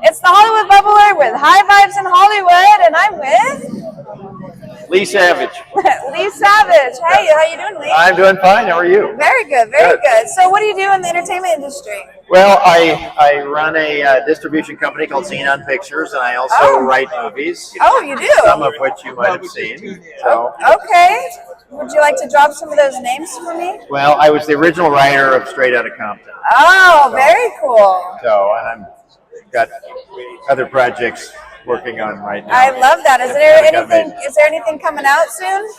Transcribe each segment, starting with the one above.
It's the Hollywood Bubbler with High Vibes in Hollywood, and I'm with Leigh Savidge. Leigh Savidge. Hey, how you doing, Leigh? I'm doing fine. How are you? Very good, very good. So what do you do in the entertainment industry? Well, I run a distribution company called Xenon Pictures, and I also write movies. Oh, you do? Some of which you might have seen. So. Okay. Would you like to drop some of those names for me? Well, I was the original writer of Straight Outta Compton. Oh, very cool. So, and I've got other projects working on right now. I love that. Is there anything coming out soon?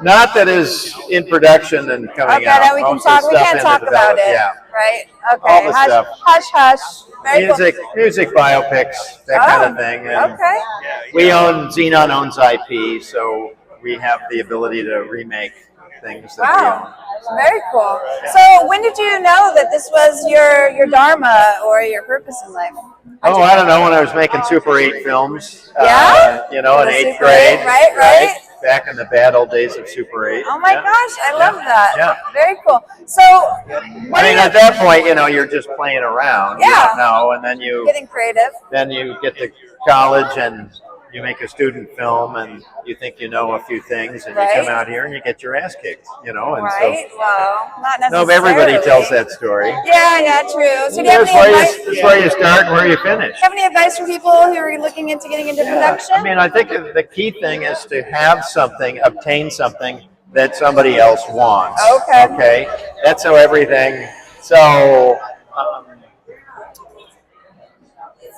Not that is in production and coming out. Okay, then we can talk. We can't talk about it. Yeah. Right? Okay. All the stuff. Hush, hush. Very Music biopics, that kind of thing. And okay. Xenon owns IP, so we have the ability to remake things that we own. Very cool. So when did you know that this was your dharma or your purpose in life? I don't know, when I was making Super 8 films. Yeah? In 8th grade. Right. Back in the bad old days of Super 8. Oh my gosh, I love that. Yeah. Very cool. So, at that point, you're just playing around. Yeah. You don't know, and then getting creative. Then you get to college and you make a student film and you think you know a few things, and you come out here and you get your ass kicked, and right? so. Well, not necessarily. No, everybody tells that story. Yeah, true. So do you have That's where you start and where you finish. Do you have any advice for people who are looking into getting into production? I think the key thing is to have something, obtain something that somebody else wants. Okay? That's how everything, so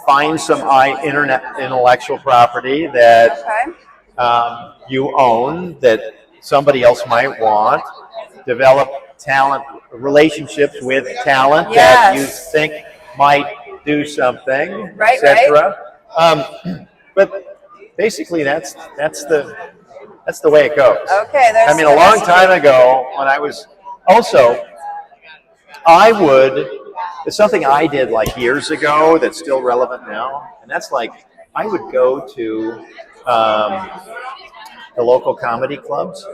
find some intellectual property that you own that somebody else might want. Develop talent, relationships with talent that you think might do something, etc. But basically, that's the way it goes. Okay. A long time ago, when I was it's something I did like years ago that's still relevant now, and that's like I would go to the local comedy clubs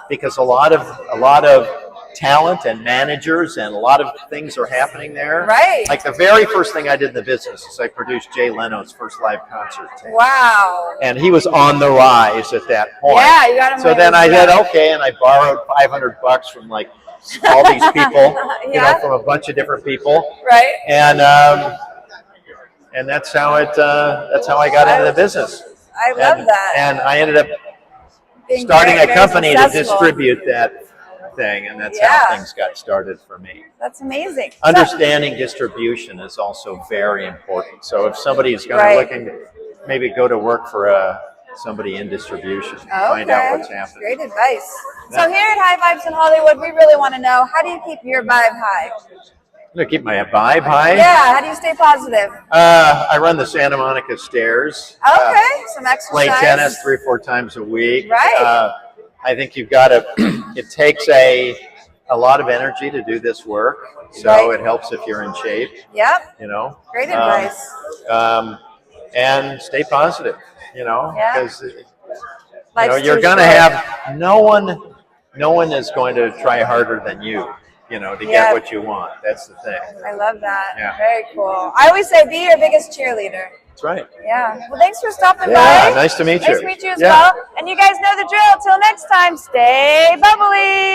because a lot of talent and managers and a lot of things are happening there. Right. Like the very first thing I did in the business is I produced Jay Leno's first live concert tape. Wow. And he was on the rise at that point. Yeah, you got him. So then I said, okay, and I borrowed $500 from like all these people, from a bunch of different people. Right. And that's how I got into the business. I love that. And I ended up starting a company to distribute that thing, and that's how things got started for me. That's amazing. Understanding distribution is also very important. So if somebody's looking to maybe go to work for somebody in distribution, find out what's happening. Great advice. So here at High Vibes in Hollywood, we really want to know, how do you keep your vibe high? I'm going to keep my vibe high. Yeah, how do you stay positive? I run the Santa Monica stairs. Okay, some exercise. Play tennis 3 or 4 times a week. Right. I think you've got to, it takes a lot of energy to do this work, so it helps if you're in shape. Yep. Great advice. And stay positive, because you're going to have, no one is going to try harder than you. To get what you want. That's the thing. I love that. Yeah. Very cool. I always say, be your biggest cheerleader. That's right. Yeah. Well, thanks for stopping by. Yeah, nice to meet you. Nice to meet you as well. And you guys know the drill. Till next time, stay bubbly.